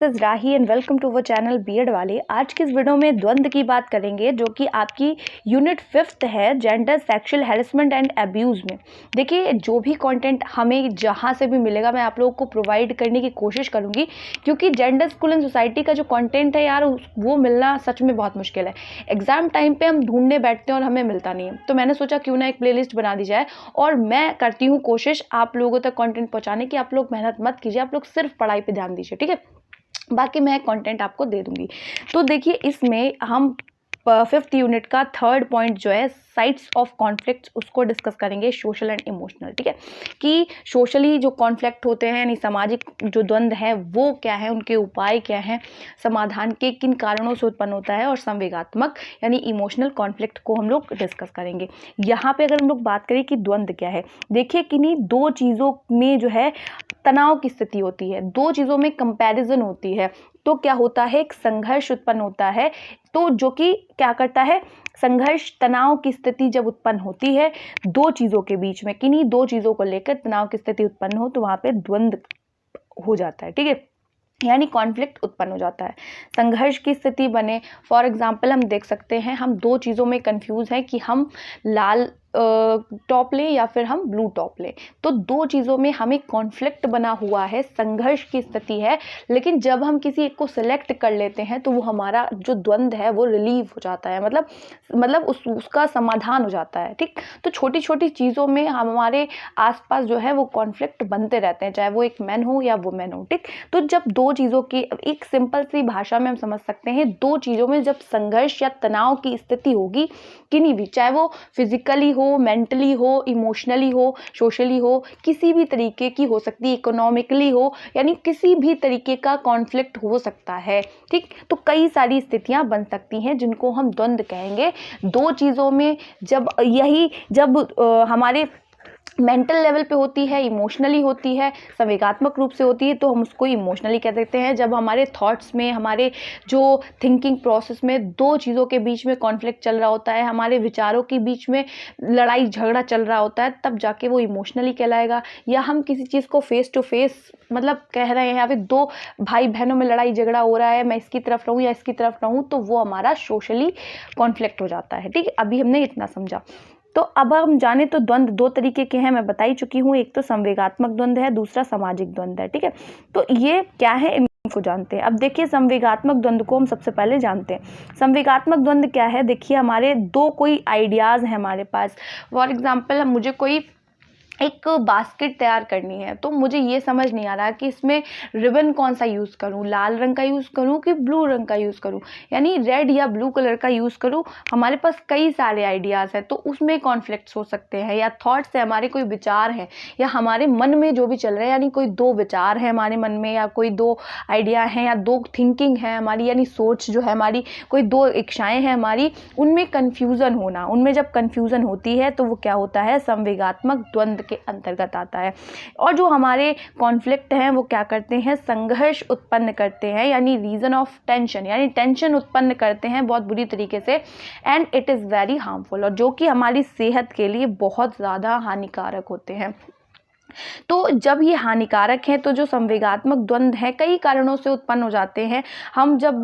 This Rahi and welcome to our channel BEd वाले। आज की इस वीडियो में द्वंद्व की बात करेंगे जो कि आपकी यूनिट 5th है, gender sexual harassment and abuse में। देखिए, जो भी कंटेंट हमें जहां से भी मिलेगा मैं आप लोगों को प्रोवाइड करने की कोशिश करूंगी, क्योंकि जेंडर स्कूल एंड सोसाइटी का जो कंटेंट है यार, वो मिलना सच में बहुत मुश्किल है। एग्जाम टाइम पे हम ढूंढने बैठते हैं और हमें मिलता नहीं है, तो मैंने सोचा क्यों ना एक प्ले बना दी जाए। और मैं करती हूँ कोशिश आप लोगों तक कंटेंट पहुंचाने की। आप लोग मेहनत मत कीजिए, आप लोग सिर्फ पढ़ाई पे ध्यान दीजिए, ठीक है। बाकी मैं कंटेंट आपको दे दूंगी। तो देखिए, इसमें हम 5th यूनिट का 3rd पॉइंट जो है, साइड्स ऑफ कॉन्फ्लिक्ट, उसको डिस्कस करेंगे, सोशल एंड इमोशनल, ठीक है। कि सोशली जो कॉन्फ्लिक्ट होते हैं यानी सामाजिक जो द्वंद्व है वो क्या है, उनके उपाय क्या हैं, समाधान के किन कारणों से उत्पन्न होता है, और संवेगात्मक यानी इमोशनल कॉन्फ्लिक्ट को हम लोग डिस्कस करेंगे। यहाँ पे अगर हम लोग बात करें कि द्वंद्व क्या है, देखिए किन्हीं दो चीज़ों में जो है तनाव की स्थिति होती है, दो चीज़ों में कंपैरिजन होती है, तो क्या होता है, एक संघर्ष उत्पन्न होता है। तो जो कि क्या करता है, संघर्ष तनाव की स्थिति जब उत्पन्न होती है दो चीज़ों के बीच में, किन्हीं दो चीज़ों को लेकर तनाव की स्थिति उत्पन्न हो, तो वहाँ पे द्वंद्व हो जाता है, ठीक है, यानी कॉन्फ्लिक्ट उत्पन्न हो जाता है। संघर्ष की स्थिति बने, फॉर एग्जाम्पल हम देख सकते हैं, हम दो चीज़ों में कंफ्यूज हैं कि हम लाल टॉप लें या फिर हम ब्लू टॉप लें। तो दो चीज़ों में हमें कॉन्फ्लिक्ट बना हुआ है, संघर्ष की स्थिति है, लेकिन जब हम किसी एक को सिलेक्ट कर लेते हैं तो वो हमारा जो द्वंद्व है वो रिलीव हो जाता है, मतलब उसका समाधान हो जाता है, ठीक। तो छोटी छोटी चीज़ों में हमारे आसपास जो है वो कॉन्फ्लिक्ट बनते रहते हैं, चाहे वो एक मैन हो या वुमेन हो, ठीक। तो जब दो चीज़ों की, एक सिंपल सी भाषा में हम समझ सकते हैं, दो चीज़ों में जब संघर्ष या तनाव की स्थिति होगी, किन्हीं भी, चाहे वो फिजिकली हो, मेंटली हो, इमोशनली हो, सोशली हो, किसी भी तरीके की हो सकती है, इकोनॉमिकली हो, यानी किसी भी तरीके का कॉन्फ्लिक्ट हो सकता है, ठीक। तो कई सारी स्थितियां बन सकती हैं जिनको हम द्वंद्व कहेंगे। दो चीज़ों में जब हमारे मेंटल लेवल पे होती है, इमोशनली होती है, संवेगात्मक रूप से होती है, तो हम उसको इमोशनली कह देते हैं। जब हमारे थॉट्स में, हमारे जो थिंकिंग प्रोसेस में दो चीज़ों के बीच में कॉन्फ्लिक्ट चल रहा होता है, हमारे विचारों के बीच में लड़ाई झगड़ा चल रहा होता है, तब जाके वो इमोशनली कहलाएगा। या हम किसी चीज़ को फेस टू फेस मतलब कह रहे हैं, या फिर दो भाई बहनों में लड़ाई झगड़ा हो रहा है, मैं इसकी तरफ रहूँ या इसकी तरफ रहूँ, तो वो हमारा सोशली कॉन्फ्लिक्ट हो जाता है, ठीक है। अभी हमने इतना समझा। तो अब हम जाने तो द्वंद्व दो तरीके के हैं, मैं बता ही चुकी हूँ। एक तो संवेगात्मक द्वंद्व है, दूसरा सामाजिक द्वंद्व है, ठीक है। तो ये क्या है, इनको जानते हैं। अब देखिए, संवेगात्मक द्वंद्व को हम सबसे पहले जानते हैं। संवेगात्मक द्वंद्व क्या है, देखिए हमारे दो कोई आइडियाज़ हैं हमारे पास। फॉर एग्जाम्पल, मुझे कोई एक बास्केट तैयार करनी है, तो मुझे ये समझ नहीं आ रहा कि इसमें रिबन कौन सा यूज़ करूँ, लाल रंग का यूज़ करूँ कि ब्लू रंग का यूज़ करूँ, यानी रेड या ब्लू कलर का यूज़ करूँ। हमारे पास कई सारे आइडियाज़ हैं, तो उसमें कॉन्फ्लिक्ट्स हो सकते हैं, या थॉट्स है, हमारे कोई विचार हैं, या हमारे मन में जो भी चल रहा है, यानी कोई दो विचार है हमारे मन में, या कोई दो आइडिया हैं, या दो थिंकिंग है हमारी, यानी सोच जो है हमारी, कोई दो इच्छाएँ हैं हमारी, उनमें कन्फ्यूज़न होना। उनमें जब कन्फ्यूज़न होती है तो वो क्या होता है, संवेगात्मक द्वंद्व के अंतर्गत आता है। और जो हमारे कॉन्फ्लिक्ट हैं वो क्या करते हैं, संघर्ष उत्पन्न करते हैं, यानी रीजन ऑफ टेंशन, यानी टेंशन उत्पन्न करते हैं बहुत बुरी तरीके से, and it is very harmful, और जो कि हमारी सेहत के लिए बहुत ज़्यादा हानिकारक होते हैं। तो जब ये हानिकारक हैं, तो जो संवेगात्मक द्वंद्व है कई कारणों से उत्पन्न हो जाते हैं। हम जब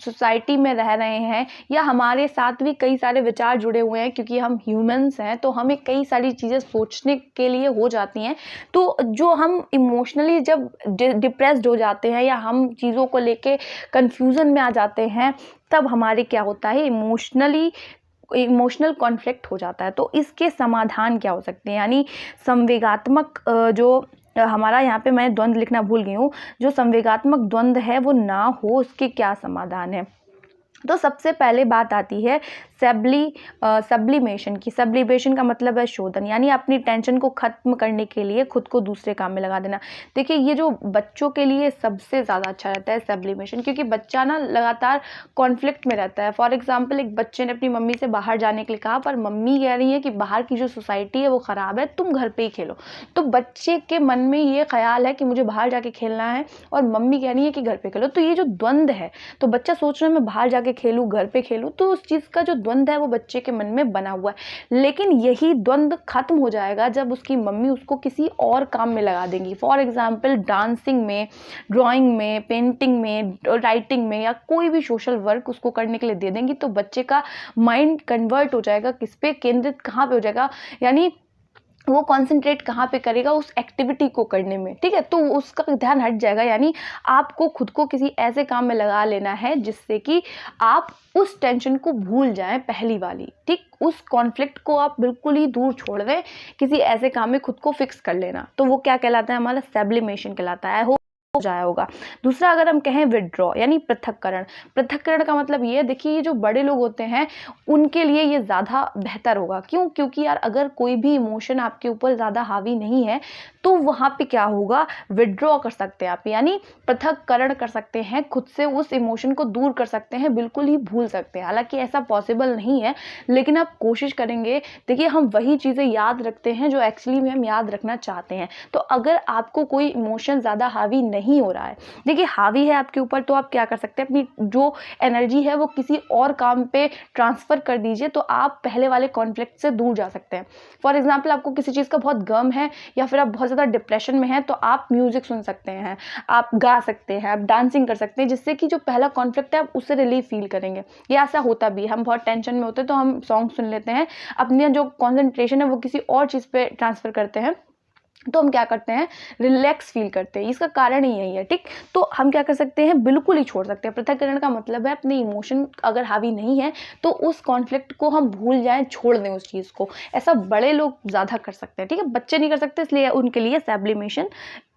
सोसाइटी में रह रहे हैं, या हमारे साथ भी कई सारे विचार जुड़े हुए हैं, क्योंकि हम ह्यूमंस हैं, तो हमें कई सारी चीज़ें सोचने के लिए हो जाती हैं। तो जो हम इमोशनली जब डिप्रेस्ड हो जाते हैं, या हम चीज़ों को लेके कन्फ्यूज़न में आ जाते हैं, तब हमारे क्या होता है, इमोशनल कॉन्फ्लिक्ट हो जाता है। तो इसके समाधान क्या हो सकते हैं, यानी संवेगात्मक जो हमारा यहाँ पे मैं द्वंद्व लिखना भूल गई हूँ, जो संवेगात्मक द्वंद्व है वो ना हो, उसके क्या समाधान है। तो सबसे पहले बात आती है सब्लिमेशन की। सब्लिमेशन का मतलब है शोधन, यानी अपनी टेंशन को खत्म करने के लिए खुद को दूसरे काम में लगा देना। देखिए, ये जो बच्चों के लिए सबसे ज़्यादा अच्छा रहता है सब्लिमेशन, क्योंकि बच्चा ना लगातार कॉन्फ्लिक्ट में रहता है। फॉर एग्जाम्पल, एक बच्चे ने अपनी मम्मी से बाहर जाने के लिए कहा, पर मम्मी कह रही है कि बाहर की जो सोसाइटी है वो ख़राब है, तुम घर पर ही खेलो। तो बच्चे के मन में ये ख्याल है कि मुझे बाहर जाके खेलना है, और मम्मी कह रही है कि घर पर खेलो। तो ये जो द्वंद्व है, तो बच्चा सोच रहा है मैं बाहर जाके खेलूँ, घर पे खेलूँ, तो उस चीज़ का जो द्वंद्व है वो बच्चे के मन में बना हुआ है। लेकिन यही द्वंद्व खत्म हो जाएगा जब उसकी मम्मी उसको किसी और काम में लगा देंगी। फॉर एग्जाम्पल डांसिंग में, ड्राइंग में, पेंटिंग में, राइटिंग में, या कोई भी सोशल वर्क उसको करने के लिए दे देंगी, तो बच्चे का माइंड कन्वर्ट हो जाएगा, किस पे केंद्रित, कहाँ पे हो जाएगा, यानी वो कॉन्सेंट्रेट कहाँ पे करेगा, उस एक्टिविटी को करने में। ठीक है, तो उसका ध्यान हट जाएगा। यानी आपको खुद को किसी ऐसे काम में लगा लेना है जिससे कि आप उस टेंशन को भूल जाएं, पहली वाली। ठीक, उस कॉन्फ्लिक्ट को आप बिल्कुल ही दूर छोड़ दें, किसी ऐसे काम में खुद को फिक्स कर लेना। तो वो क्या कहलाता है, हमारा सब्लिमेशन कहलाता है। हो जाया होगा। दूसरा अगर हम कहें विड्रॉ यानी पृथक्करण। पृथक्करण का मतलब ये है, देखिए ये जो बड़े लोग होते हैं उनके लिए ये ज़्यादा बेहतर होगा। क्यों? क्योंकि यार अगर कोई भी इमोशन आपके ऊपर ज़्यादा हावी नहीं है तो वहाँ पे क्या होगा, विड्रॉ कर सकते हैं आप, यानी पृथक्करण कर सकते हैं, खुद से उस इमोशन को दूर कर सकते हैं, बिल्कुल ही भूल सकते हैं। हालांकि ऐसा पॉसिबल नहीं है, लेकिन आप कोशिश करेंगे। देखिए हम वही चीज़ें याद रखते हैं जो एक्चुअली में हम याद रखना चाहते हैं। तो अगर आपको कोई इमोशन ज़्यादा हावी नहीं हो रहा है, देखिए हावी है आपके ऊपर, तो आप क्या कर सकते हैं, अपनी जो एनर्जी है वो किसी और काम पे ट्रांसफ़र कर दीजिए, तो आप पहले वाले कॉन्फ्लिक्ट से दूर जा सकते हैं। फॉर एग्जाम्पल आपको किसी चीज़ का बहुत गम है या फिर आप बहुत ज़्यादा डिप्रेशन में हैं, तो आप म्यूज़िक सुन सकते हैं, आप गा सकते हैं, आप डांसिंग कर सकते हैं, जिससे कि जो पहला कॉन्फ्लिक्ट है आप उससे रिलीफ फील करेंगे। ये ऐसा होता भी है, हम बहुत टेंशन में होते हैं तो हम सॉन्ग सुन लेते हैं, अपनी जो कॉन्सेंट्रेशन है वो किसी और चीज़ पे ट्रांसफ़र करते हैं, तो हम क्या करते हैं, रिलैक्स फील करते हैं। इसका कारण ही यही है। ठीक, तो हम क्या कर सकते हैं, बिल्कुल ही छोड़ सकते हैं। पृथक्करण का मतलब है अपने इमोशन अगर हावी नहीं है तो उस कॉन्फ्लिक्ट को हम भूल जाएं, छोड़ दें उस चीज़ को। ऐसा बड़े लोग ज़्यादा कर सकते हैं। ठीक है, बच्चे नहीं कर सकते, इसलिए उनके लिए सब्लिमेशन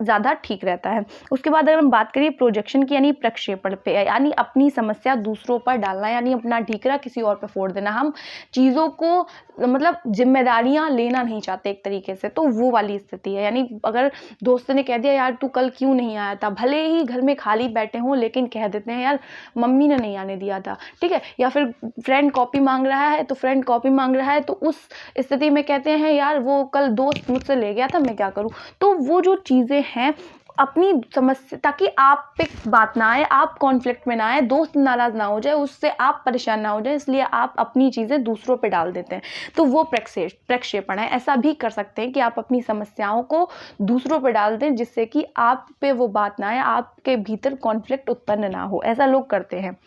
ज़्यादा ठीक रहता है। उसके बाद अगर हम बात करिए प्रोजेक्शन की, यानी प्रक्षेपण पे, यानी अपनी समस्या दूसरों पर डालना, यानी अपना ढीकरा किसी और पे फोड़ देना। हम चीज़ों को मतलब जिम्मेदारियां लेना नहीं चाहते एक तरीके से, तो वो वाली स्थिति है। यानी अगर दोस्त ने कह दिया यार तू कल क्यों नहीं आया था, भले ही घर में खाली बैठे हों लेकिन कह देते हैं यार मम्मी ने नहीं आने दिया था। ठीक है, या फिर फ्रेंड कॉपी मांग रहा है तो फ्रेंड कॉपी मांग रहा है, तो उस स्थिति में कहते हैं यार वो कल दोस्त मुझसे ले गया था, मैं क्या करूं। तो वो जो चीज़ें हैं अपनी समस्या, ताकि आप पे बात ना आए, आप कॉन्फ्लिक्ट में ना आए, दोस्त नाराज ना हो जाए, उससे आप परेशान ना हो जाए, इसलिए आप अपनी चीज़ें दूसरों पे डाल देते हैं। तो वो प्रक्षेपण है। ऐसा भी कर सकते हैं कि आप अपनी समस्याओं को दूसरों पे डाल दें, जिससे कि आप पे वो बात ना आए, आपके भीतर कॉन्फ्लिक्ट उत्पन्न ना हो। ऐसा लोग करते हैं।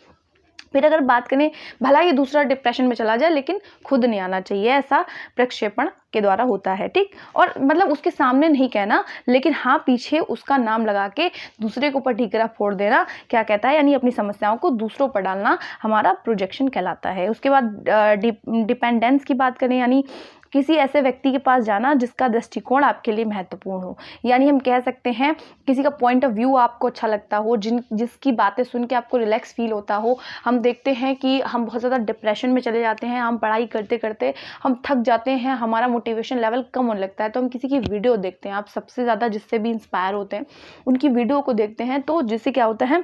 फिर अगर बात करें, भला ही दूसरा डिप्रेशन में चला जाए लेकिन खुद नहीं आना चाहिए, ऐसा प्रक्षेपण के द्वारा होता है। ठीक, और मतलब उसके सामने नहीं कहना, लेकिन हाँ पीछे उसका नाम लगा के दूसरे के ऊपर ठीकरा फोड़ देना क्या कहता है, यानी अपनी समस्याओं को दूसरों पर डालना हमारा प्रोजेक्शन कहलाता है। उसके बाद डिपेंडेंस की बात करें, यानी किसी ऐसे व्यक्ति के पास जाना जिसका दृष्टिकोण आपके लिए महत्वपूर्ण हो। यानी हम कह सकते हैं किसी का पॉइंट ऑफ व्यू आपको अच्छा लगता हो, जिसकी बातें सुन के आपको रिलैक्स फील होता हो। हम देखते हैं कि हम बहुत ज़्यादा डिप्रेशन में चले जाते हैं, हम पढ़ाई करते करते हम थक जाते हैं, हमारा मोटिवेशन लेवल कम होने लगता है, तो हम किसी की वीडियो देखते हैं। आप सबसे ज़्यादा जिससे भी इंस्पायर होते हैं उनकी वीडियो को देखते हैं, तो जिससे क्या होता है,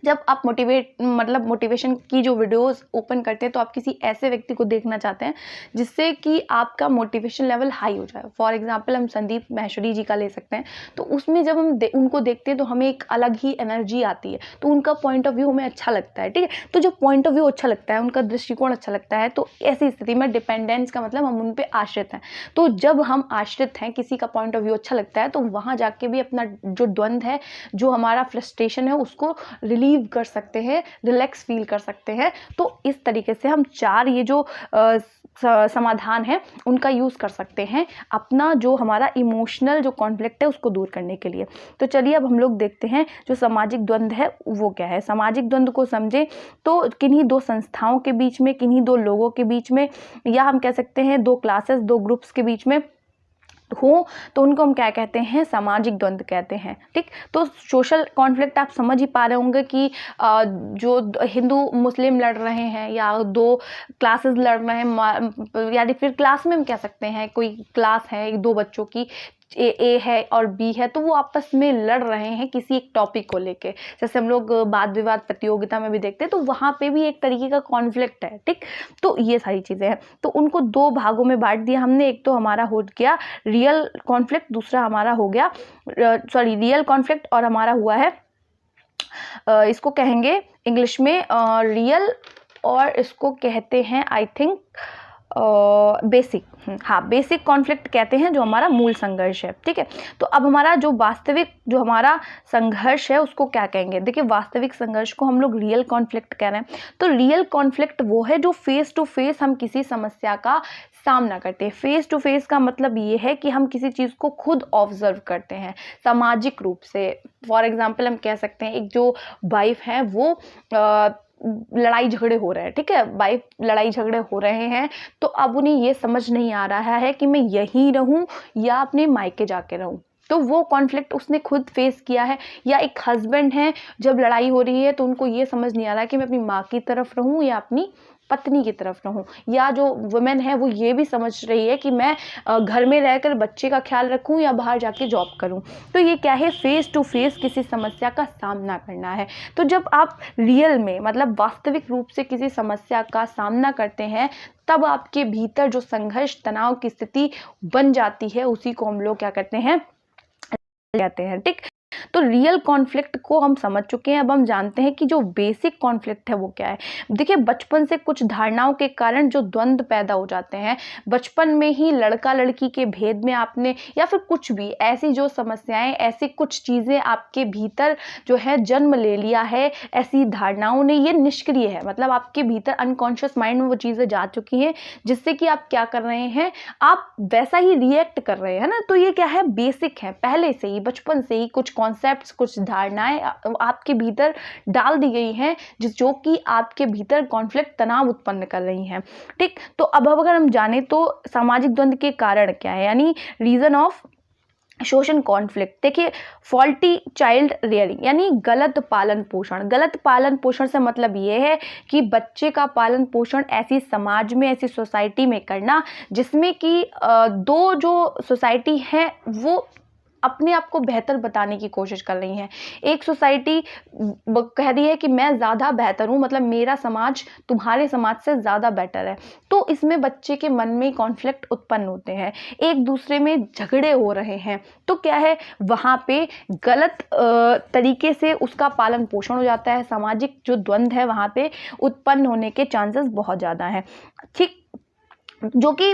जब आप मोटिवेशन की जो वीडियोस ओपन करते हैं तो आप किसी ऐसे व्यक्ति को देखना चाहते हैं जिससे कि आपका मोटिवेशन लेवल हाई हो जाए। फॉर एग्जांपल हम संदीप माहेश्वरी जी का ले सकते हैं, तो उसमें जब हम उनको देखते हैं तो हमें एक अलग ही एनर्जी आती है, तो उनका पॉइंट ऑफ व्यू हमें अच्छा लगता है। ठीक है, तो जब पॉइंट ऑफ व्यू अच्छा लगता है, उनका दृष्टिकोण अच्छा लगता है, तो ऐसी स्थिति में डिपेंडेंस का मतलब हम उन पर आश्रित हैं। तो जब हम आश्रित हैं, किसी का पॉइंट ऑफ व्यू अच्छा लगता है, तो वहाँ जाके भी अपना जो द्वंद्व है, जो हमारा फ्रस्ट्रेशन है, उसको रिलीव कर सकते हैं, रिलैक्स फील कर सकते हैं। तो इस तरीके से हम 4 ये जो समाधान है उनका यूज कर सकते हैं अपना जो हमारा इमोशनल जो कॉन्फ्लिक्ट है उसको दूर करने के लिए। तो चलिए अब हम लोग देखते हैं जो सामाजिक द्वंद्व है वो क्या है। सामाजिक द्वंद्व को समझें तो किन्हीं 2 संस्थाओं के बीच में, किन्हीं 2 लोगों के बीच में, या हम कह सकते हैं 2 क्लासेस, 2 ग्रुप्स के बीच में हो, तो उनको हम क्या कहते हैं, सामाजिक द्वंद्व कहते हैं। ठीक, तो सोशल कॉन्फ्लिक्ट आप समझ ही पा रहे होंगे कि जो हिंदू मुस्लिम लड़ रहे हैं या 2 क्लासेस लड़ रहे हैं, या फिर क्लास में हम कह सकते हैं कोई क्लास है 2 बच्चों की, ए है और बी है, तो वो आपस में लड़ रहे हैं किसी एक टॉपिक को लेके। जैसे हम लोग वाद विवाद प्रतियोगिता में भी देखते हैं, तो वहाँ पे भी एक तरीके का कॉन्फ्लिक्ट है। ठीक, तो ये सारी चीज़ें हैं। तो उनको 2 भागों में बांट दिया हमने। एक तो हमारा हो गया रियल कॉन्फ्लिक्ट, दूसरा हमारा हो गया रियल कॉन्फ्लिक्ट और हमारा हुआ है इसको कहेंगे इंग्लिश में रियल और इसको कहते हैं आई थिंक बेसिक, हाँ बेसिक कॉन्फ्लिक्ट कहते हैं, जो हमारा मूल संघर्ष है। ठीक है, तो अब हमारा जो वास्तविक जो हमारा संघर्ष है उसको क्या कहेंगे? देखिए, वास्तविक संघर्ष को हम लोग रियल कॉन्फ्लिक्ट कह रहे हैं। तो रियल कॉन्फ्लिक्ट वो है जो फेस टू फेस हम किसी समस्या का सामना करते हैं। फेस टू फेस का मतलब ये है कि हम किसी चीज़ को खुद ऑब्जर्व करते हैं सामाजिक रूप से। फॉर एग्जाम्पल हम कह सकते हैं, एक जो वाइफ है वो लड़ाई झगड़े हो रहे हैं, ठीक है, वाइफ लड़ाई झगड़े हो रहे हैं, तो अब उन्हें ये समझ नहीं आ रहा है कि मैं यहीं रहूं या अपने मायके जाके रहूं। तो वो कॉन्फ्लिक्ट उसने खुद फेस किया है। या एक हस्बैंड है, जब लड़ाई हो रही है तो उनको ये समझ नहीं आ रहा है कि मैं अपनी माँ की तरफ रहूं या अपनी पत्नी की तरफ रहूं। या जो वुमेन है वो ये भी समझ रही है कि मैं घर में रहकर बच्चे का ख्याल रखूं या बाहर जाके जॉब करूं। तो ये क्या है? फेस टू फेस किसी समस्या का सामना करना है। तो जब आप रियल में मतलब वास्तविक रूप से किसी समस्या का सामना करते हैं, तब आपके भीतर जो संघर्ष तनाव की स्थिति बन जाती है, उसी को हम लोग क्या कहते हैं, कहते हैं। ठीक, तो रियल कॉन्फ्लिक्ट को हम समझ चुके हैं। अब हम जानते हैं कि जो बेसिक कॉन्फ्लिक्ट है वो क्या है। देखिए, बचपन से कुछ धारणाओं के कारण जो द्वंद्व पैदा हो जाते हैं, बचपन में ही लड़का लड़की के भेद में आपने या फिर कुछ भी ऐसी जो समस्याएं, ऐसी कुछ चीज़ें आपके भीतर जो है जन्म ले लिया है, ऐसी धारणाओं ने, ये निष्क्रिय है, मतलब आपके भीतर अनकॉन्शियस माइंड में वो चीज़ें जा चुकी हैं, जिससे कि आप क्या कर रहे हैं, आप वैसा ही रिएक्ट कर रहे हैं ना। तो ये क्या है? बेसिक है, पहले से ही बचपन से ही कुछ कॉन्सेप्ट्स, कुछ धारणाएं आपके भीतर डाल दी गई हैं, जो कि आपके भीतर कॉन्फ्लिक्ट, तनाव उत्पन्न कर रही हैं। ठीक, तो अब अगर हम जाने तो सामाजिक द्वंद्व के कारण क्या है, यानी रीजन ऑफ शोषण कॉन्फ्लिक्ट। देखिए, फॉल्टी चाइल्ड रियरिंग यानी गलत पालन पोषण। गलत पालन पोषण से मतलब ये है कि बच्चे का पालन पोषण ऐसी समाज में, ऐसी सोसाइटी में करना जिसमें कि दो जो सोसाइटी है वो अपने आप को बेहतर बताने की कोशिश कर रही हैं। एक सोसाइटी कह रही है कि मैं ज़्यादा बेहतर हूँ, मतलब मेरा समाज तुम्हारे समाज से ज़्यादा बेटर है। तो इसमें बच्चे के मन में कॉन्फ्लिक्ट उत्पन्न होते हैं, एक दूसरे में झगड़े हो रहे हैं। तो क्या है, वहाँ पे गलत तरीके से उसका पालन पोषण हो जाता है। सामाजिक जो द्वंद्व है वहाँ पे उत्पन्न होने के चांसेस बहुत ज़्यादा हैं। ठीक, जो कि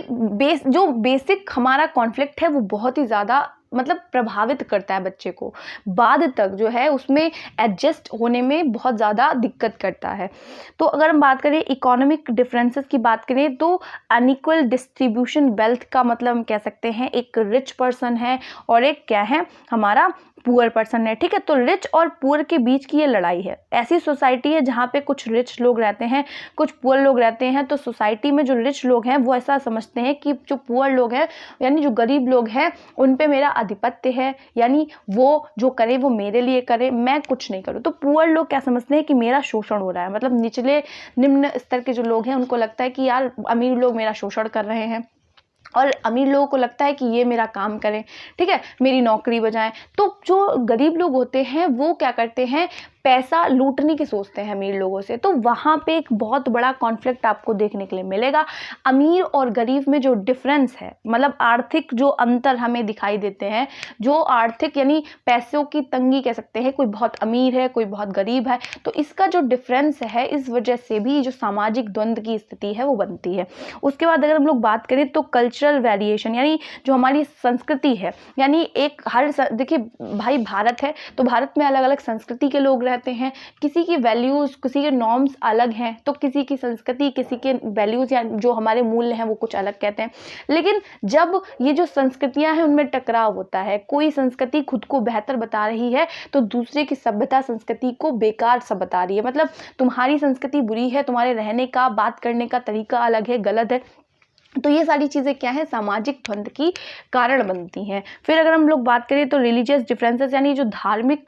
जो बेसिक हमारा कॉन्फ्लिक्ट है वो बहुत ही ज़्यादा मतलब प्रभावित करता है बच्चे को, बाद तक जो है उसमें एडजस्ट होने में बहुत ज़्यादा दिक्कत करता है। तो अगर हम बात करें इकोनॉमिक डिफरेंसेस की बात करें, तो अनइक्वल डिस्ट्रीब्यूशन वेल्थ का मतलब हम कह सकते हैं एक रिच पर्सन है और एक क्या है, हमारा पुअर पर्सन है। ठीक है, तो रिच और पुअर के बीच की ये लड़ाई है। ऐसी सोसाइटी है जहाँ पे कुछ रिच लोग रहते हैं, कुछ पुअर लोग रहते हैं। तो सोसाइटी में जो रिच लोग हैं वो ऐसा समझते हैं कि जो पुअर लोग हैं, यानी जो गरीब लोग हैं, उन पे मेरा आधिपत्य है, यानी वो जो करे वो मेरे लिए करे, मैं कुछ नहीं करूँ। तो पुअर लोग क्या समझते हैं कि मेरा शोषण हो रहा है, मतलब निचले निम्न स्तर के जो लोग हैं उनको लगता है कि यार अमीर लोग मेरा शोषण कर रहे हैं, और अमीर लोगों को लगता है कि ये मेरा काम करें, ठीक है, मेरी नौकरी बजाएं। तो जो गरीब लोग होते हैं वो क्या करते हैं, पैसा लूटने की सोचते हैं अमीर लोगों से। तो वहाँ पे एक बहुत बड़ा कॉन्फ्लिक्ट आपको देखने के लिए मिलेगा। अमीर और गरीब में जो डिफरेंस है, मतलब आर्थिक जो अंतर हमें दिखाई देते हैं, जो आर्थिक यानी पैसों की तंगी कह सकते हैं, कोई बहुत अमीर है, कोई बहुत गरीब है, तो इसका जो डिफरेंस है, इस वजह से भी जो सामाजिक द्वंद्व की स्थिति है वो बनती है। उसके बाद अगर हम लोग बात करें तो कल्चरल वेरिएशन, यानी जो हमारी संस्कृति है, यानी एक देखिए भाई भारत है तो भारत में अलग अलग संस्कृति के लोग रहते हैं, किसी की वैल्यूज़, किसी के नॉर्म्स अलग हैं, तो किसी की संस्कृति, किसी के वैल्यूज़ या जो हमारे मूल्य हैं वो कुछ अलग कहते हैं। लेकिन जब ये जो संस्कृतियां हैं उनमें टकराव होता है, कोई संस्कृति खुद को बेहतर बता रही है तो दूसरे की सभ्यता संस्कृति को बेकार सा बता रही है, मतलब तुम्हारी संस्कृति बुरी है, तुम्हारे रहने का, बात करने का तरीका अलग है, गलत है। तो ये सारी चीज़ें क्या है, सामाजिक द्वंद्व की कारण बनती हैं। फिर अगर हम लोग बात करें तो रिलीजियस डिफरेंसेस, यानी जो धार्मिक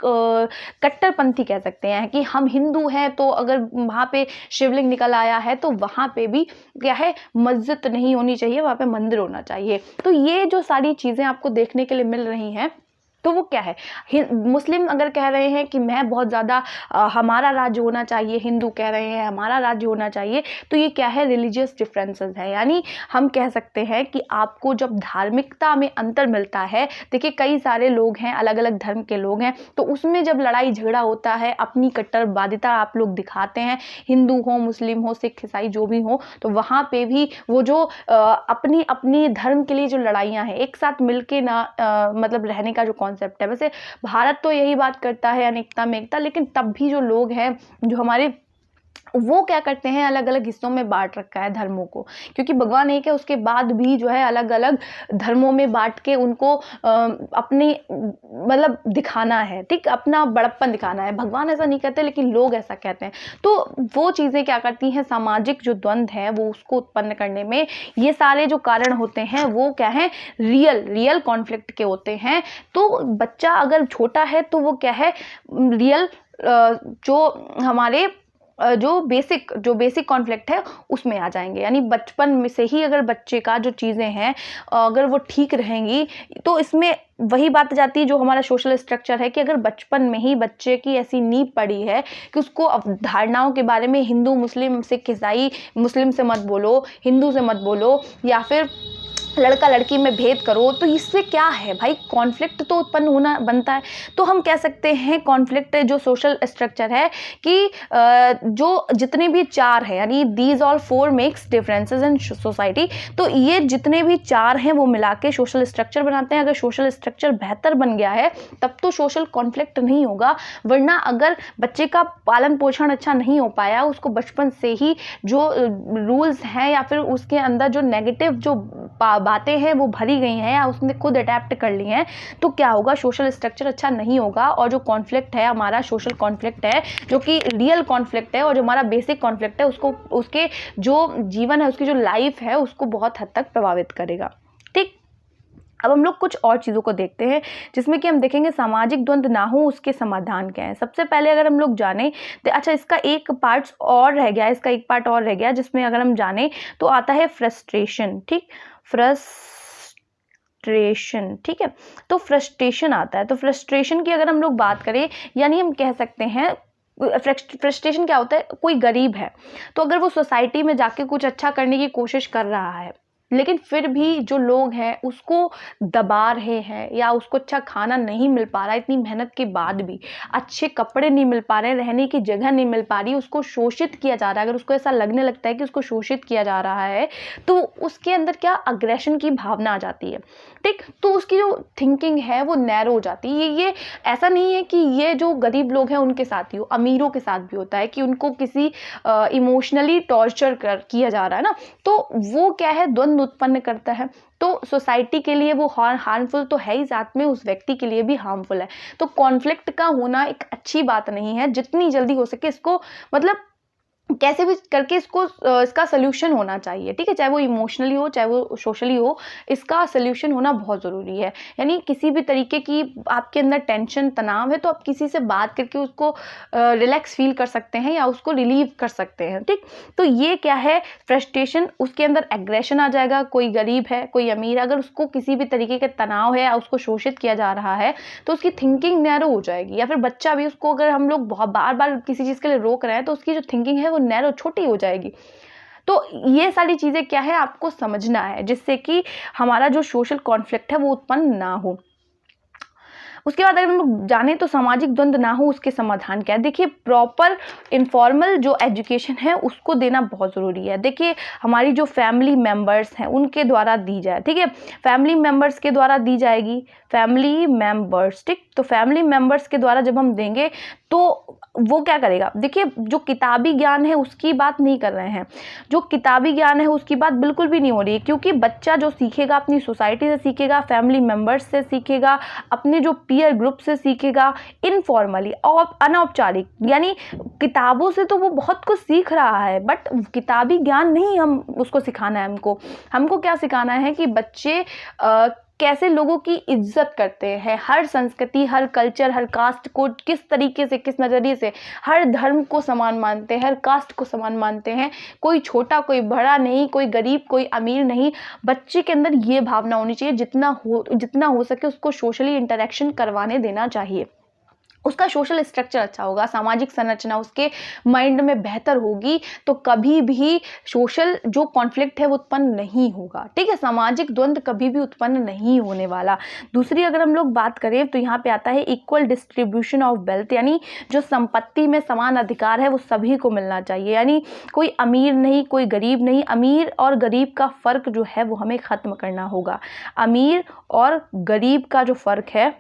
कट्टरपंथी कह सकते हैं कि हम हिंदू हैं तो अगर वहाँ पे शिवलिंग निकल आया है तो वहाँ पे भी क्या है, मस्जिद नहीं होनी चाहिए, वहाँ पे मंदिर होना चाहिए। तो ये जो सारी चीज़ें आपको देखने के लिए मिल रही हैं, तो वो क्या है, मुस्लिम अगर कह रहे हैं कि मैं बहुत ज़्यादा हमारा राज्य होना चाहिए, हिंदू कह रहे हैं हमारा राज्य होना चाहिए, तो ये क्या है, रिलीजियस डिफरेंसेस है। यानी हम कह सकते हैं कि आपको जब धार्मिकता में अंतर मिलता है, देखिए कई सारे लोग हैं, अलग अलग धर्म के लोग हैं, तो उसमें जब लड़ाई झगड़ा होता है, अपनी कट्टरवादिता आप लोग दिखाते हैं, हिंदू हो, मुस्लिम हो, सिख ईसाई जो भी हो, तो वहाँ पे भी वो जो अपनी अपनी धर्म के लिए जो लड़ाइयाँ हैं, एक साथ मिलके ना मतलब रहने का जो कॉन्सेप्ट है। वैसे भारत तो यही बात करता है अनेकता में एकता, लेकिन तब भी जो लोग हैं जो हमारे, वो क्या करते हैं, अलग अलग हिस्सों में बांट रखा है धर्मों को, क्योंकि भगवान एक है, उसके बाद भी जो है अलग अलग धर्मों में बांट के उनको अपनी मतलब दिखाना है, ठीक, अपना बड़प्पन दिखाना है। भगवान ऐसा नहीं कहते, लेकिन लोग ऐसा कहते हैं। तो वो चीज़ें क्या करती हैं, सामाजिक जो द्वंद्व है वो उसको उत्पन्न करने में ये सारे जो कारण होते हैं वो क्या है, रियल कॉन्फ्लिक्ट के होते हैं। तो बच्चा अगर छोटा है तो वो क्या है, रियल जो हमारे जो बेसिक कॉन्फ्लिक्ट है उसमें आ जाएंगे। यानी बचपन में से ही अगर बच्चे का जो चीज़ें हैं अगर वो ठीक रहेंगी, तो इसमें वही बात जाती है जो हमारा सोशल स्ट्रक्चर है, कि अगर बचपन में ही बच्चे की ऐसी नींव पड़ी है कि उसको अवधारणाओं के बारे में, हिंदू मुस्लिम सिख ईसाई, मुस्लिम से मत बोलो, हिंदू से मत बोलो, या फिर लड़का लड़की में भेद करो, तो इससे क्या है भाई, कॉन्फ्लिक्ट तो उत्पन्न होना बनता है। तो हम कह सकते हैं कॉन्फ्लिक्ट जो सोशल स्ट्रक्चर है कि जो जितने भी चार हैं, यानी these all four makes differences in society, तो ये जितने भी चार हैं वो मिला के सोशल स्ट्रक्चर बनाते हैं। अगर सोशल स्ट्रक्चर बेहतर बन गया है तब तो सोशल कॉन्फ्लिक्ट नहीं होगा, वरना अगर बच्चे का पालन पोषण अच्छा नहीं हो पाया, उसको बचपन से ही जो रूल्स हैं या फिर उसके अंदर जो नेगेटिव जो बातें हैं वो भरी गई हैं या उसने खुद अडेप्ट कर ली हैं, तो क्या होगा, सोशल स्ट्रक्चर अच्छा नहीं होगा। और जो कॉन्फ्लिक्ट है हमारा, सोशल कॉन्फ्लिक्ट है जो कि रियल कॉन्फ्लिक्ट है, और जो हमारा बेसिक कॉन्फ्लिक्ट है, उसको उसके जो जीवन है, उसकी जो लाइफ है, उसको बहुत हद तक प्रभावित करेगा। ठीक, अब हम लोग कुछ और चीज़ों को देखते हैं जिसमें कि हम देखेंगे सामाजिक द्वंद्व ना हो उसके समाधान क्या है। सबसे पहले अगर हम लोग जाने तो अच्छा, इसका एक पार्ट और रह गया, इसका एक पार्ट और रह गया जिसमें अगर हम जाने तो आता है फ्रस्ट्रेशन। ठीक, फ्रस्ट्रेशन, ठीक है, तो फ्रस्ट्रेशन आता है। तो फ्रस्ट्रेशन की अगर हम लोग बात करें, यानी हम कह सकते हैं फ्रस्ट्रेशन क्या होता है, कोई गरीब है तो अगर वो सोसाइटी में जाके कुछ अच्छा करने की कोशिश कर रहा है, लेकिन फिर भी जो लोग हैं उसको दबा रहे हैं, या उसको अच्छा खाना नहीं मिल पा रहा है, इतनी मेहनत के बाद भी अच्छे कपड़े नहीं मिल पा रहे हैं, रहने की जगह नहीं मिल पा रही, उसको शोषित किया जा रहा है, अगर उसको ऐसा लगने लगता है कि उसको शोषित किया जा रहा है, तो उसके अंदर क्या, अग्रेशन की भावना आ जाती है। ठीक, तो उसकी जो थिंकिंग है वो नैरो हो जाती है। ये ऐसा नहीं है कि ये जो गरीब लोग हैं उनके साथ ही हो, अमीरों के साथ भी होता है कि उनको किसी इमोशनली टॉर्चर किया जा रहा है ना, तो वो क्या है, द्वंद्व उत्पन्न करता है। तो सोसाइटी के लिए वो हार्मफुल तो है ही, साथ में उस व्यक्ति के लिए भी हार्मफुल है। तो कॉन्फ्लिक्ट का होना एक अच्छी बात नहीं है, जितनी जल्दी हो सके इसको मतलब कैसे भी करके इसको इसका सोल्यूशन होना चाहिए। ठीक है, चाहे वो इमोशनली हो चाहे वो सोशली हो, इसका सोल्यूशन होना बहुत ज़रूरी है। यानी किसी भी तरीके की आपके अंदर टेंशन तनाव है तो आप किसी से बात करके उसको रिलैक्स फील कर सकते हैं या उसको रिलीव कर सकते हैं। ठीक, तो ये क्या है, फ्रस्ट्रेशन, उसके अंदर एग्रेशन आ जाएगा। कोई गरीब है कोई अमीर, अगर उसको किसी भी तरीके का तनाव है या उसको शोषित किया जा रहा है तो उसकी थिंकिंग नैरो हो जाएगी। या फिर बच्चा भी, उसको अगर हम लोग बहुत बार बार किसी चीज़ के लिए रोक रहे हैं तो उसकी जो थिंकिंग है वो नैरो, छोटी हो जाएगी। तो ये सारी चीज़ें क्या है आपको समझना है, जिससे कि हमारा जो सोशल कॉन्फ्लिक्ट है वो उत्पन्न ना हो। उसके बाद अगर हम लोग जाने तो सामाजिक द्वंद्व ना हो उसके समाधान क्या है। देखिए, प्रॉपर इनफॉर्मल जो एजुकेशन है उसको देना बहुत ज़रूरी है। देखिए, हमारी जो फैमिली मेम्बर्स हैं उनके द्वारा दी जाए। ठीक है, फैमिली मेम्बर्स के द्वारा दी जाएगी, फैमिली मेम्बर्स। ठीक, तो फैमिली मेम्बर्स के द्वारा जब हम देंगे तो वो क्या करेगा, देखिए जो किताबी ज्ञान है उसकी बात नहीं कर रहे हैं, जो किताबी ज्ञान है उसकी बात बिल्कुल भी नहीं हो रही है, क्योंकि बच्चा जो सीखेगा अपनी सोसाइटी से सीखेगा, फैमिली मेम्बर्स से सीखेगा, अपने जो पीयर ग्रुप से सीखेगा, इनफॉर्मली और अनौपचारिक। यानी किताबों से तो वो बहुत कुछ सीख रहा है, बट किताबी ज्ञान नहीं हम उसको सिखाना है। हमको क्या सिखाना है कि बच्चे कैसे लोगों की इज्जत करते हैं, हर संस्कृति, हर कल्चर, हर कास्ट को किस तरीके से, किस नज़रिए से हर धर्म को समान मानते हैं, हर कास्ट को समान मानते हैं। कोई छोटा कोई बड़ा नहीं, कोई गरीब कोई अमीर नहीं। बच्चे के अंदर ये भावना होनी चाहिए, जितना हो सके उसको सोशली इंटरेक्शन करवाने देना चाहिए। उसका सोशल स्ट्रक्चर अच्छा होगा, सामाजिक संरचना उसके माइंड में बेहतर होगी, तो कभी भी सोशल जो कॉन्फ्लिक्ट है वो उत्पन्न नहीं होगा। ठीक है, सामाजिक द्वंद्व कभी भी उत्पन्न नहीं होने वाला। दूसरी अगर हम लोग बात करें तो यहाँ पे आता है इक्वल डिस्ट्रीब्यूशन ऑफ वेल्थ, यानी जो संपत्ति में समान अधिकार है वो सभी को मिलना चाहिए। यानी कोई अमीर नहीं, कोई गरीब नहीं। अमीर और गरीब का फ़र्क जो है वो हमें ख़त्म करना होगा। अमीर और गरीब का जो फ़र्क है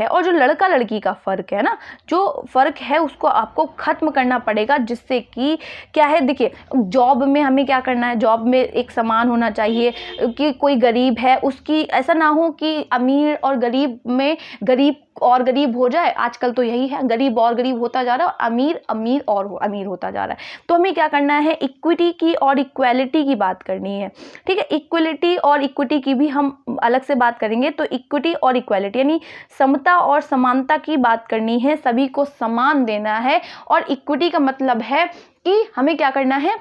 और जो लड़का लड़की का फ़र्क है ना, जो फ़र्क है उसको आपको ख़त्म करना पड़ेगा, जिससे कि क्या है, देखिए जॉब में हमें क्या करना है, जॉब में एक समान होना चाहिए कि कोई गरीब है उसकी ऐसा ना हो कि अमीर और गरीब में गरीब और गरीब हो जाए। आजकल तो यही है, गरीब और गरीब होता जा रहा है और अमीर अमीर और अमीर होता जा रहा है। तो हमें क्या करना है, इक्विटी की और इक्वालिटी की बात करनी है। ठीक है, इक्वलिटी और इक्विटी की भी हम अलग से बात करेंगे। तो इक्विटी और इक्वालिटी यानी समता और समानता की बात करनी है, सभी को समान देना है। और इक्विटी का मतलब है कि हमें क्या करना है,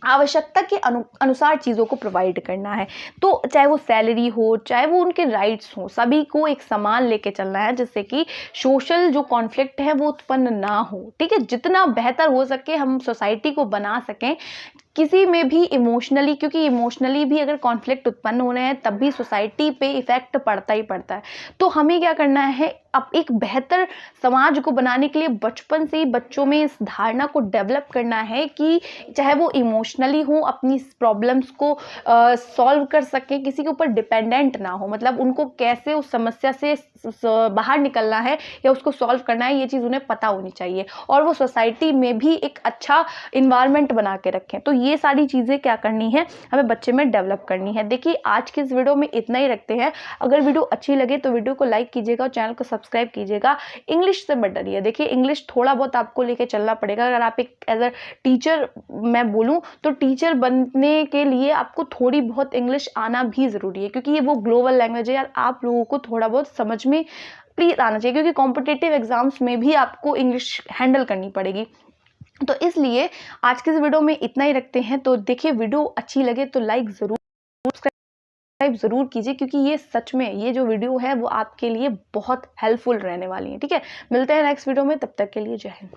आवश्यकता के अनुसार चीज़ों को प्रोवाइड करना है। तो चाहे वो सैलरी हो, चाहे वो उनके राइट्स हो, सभी को एक समान लेके चलना है, जिससे कि सोशल जो कॉन्फ्लिक्ट है वो उत्पन्न ना हो। ठीक है, जितना बेहतर हो सके हम सोसाइटी को बना सकें किसी में भी इमोशनली, क्योंकि इमोशनली भी अगर कॉन्फ्लिक्ट उत्पन्न हो रहे हैं तब भी सोसाइटी पे इफेक्ट पड़ता ही पड़ता है। तो हमें क्या करना है, अब एक बेहतर समाज को बनाने के लिए बचपन से ही बच्चों में इस धारणा को डेवलप करना है कि चाहे वो इमोशनली हो, अपनी प्रॉब्लम्स को सॉल्व कर सकें, किसी के ऊपर डिपेंडेंट ना हो। मतलब उनको कैसे उस समस्या से बाहर निकलना है या उसको सॉल्व करना है, ये चीज़ उन्हें पता होनी चाहिए। और वो सोसाइटी में भी एक अच्छा इन्वायरमेंट बना के रखें। तो ये सारी चीज़ें क्या करनी है, हमें बच्चे में डेवलप करनी है। देखिए आज के इस वीडियो में इतना ही रखते हैं। अगर वीडियो अच्छी लगे तो वीडियो को लाइक कीजिएगा और चैनल को सब्सक्राइब कीजिएगा। इंग्लिश से मत डरिए, देखिए इंग्लिश थोड़ा बहुत आपको लेके चलना पड़ेगा। अगर आप एक एज अ टीचर मैं बोलूँ तो टीचर बनने के लिए आपको थोड़ी बहुत इंग्लिश आना भी ज़रूरी है, क्योंकि ये वो ग्लोबल लैंग्वेज है यार। आप लोगों को थोड़ा बहुत समझ में प्लीज़ आना चाहिए, क्योंकि कॉम्पिटिटिव एग्जाम्स में भी आपको इंग्लिश हैंडल करनी पड़ेगी। तो इसलिए आज के इस वीडियो में इतना ही रखते हैं। तो देखिए वीडियो अच्छी लगे तो लाइक ज़रूर, सब्सक्राइब ज़रूर कीजिए, क्योंकि ये सच में ये जो वीडियो है वो आपके लिए बहुत हेल्पफुल रहने वाली है। ठीक है, मिलते हैं नेक्स्ट वीडियो में, तब तक के लिए जय हिंद।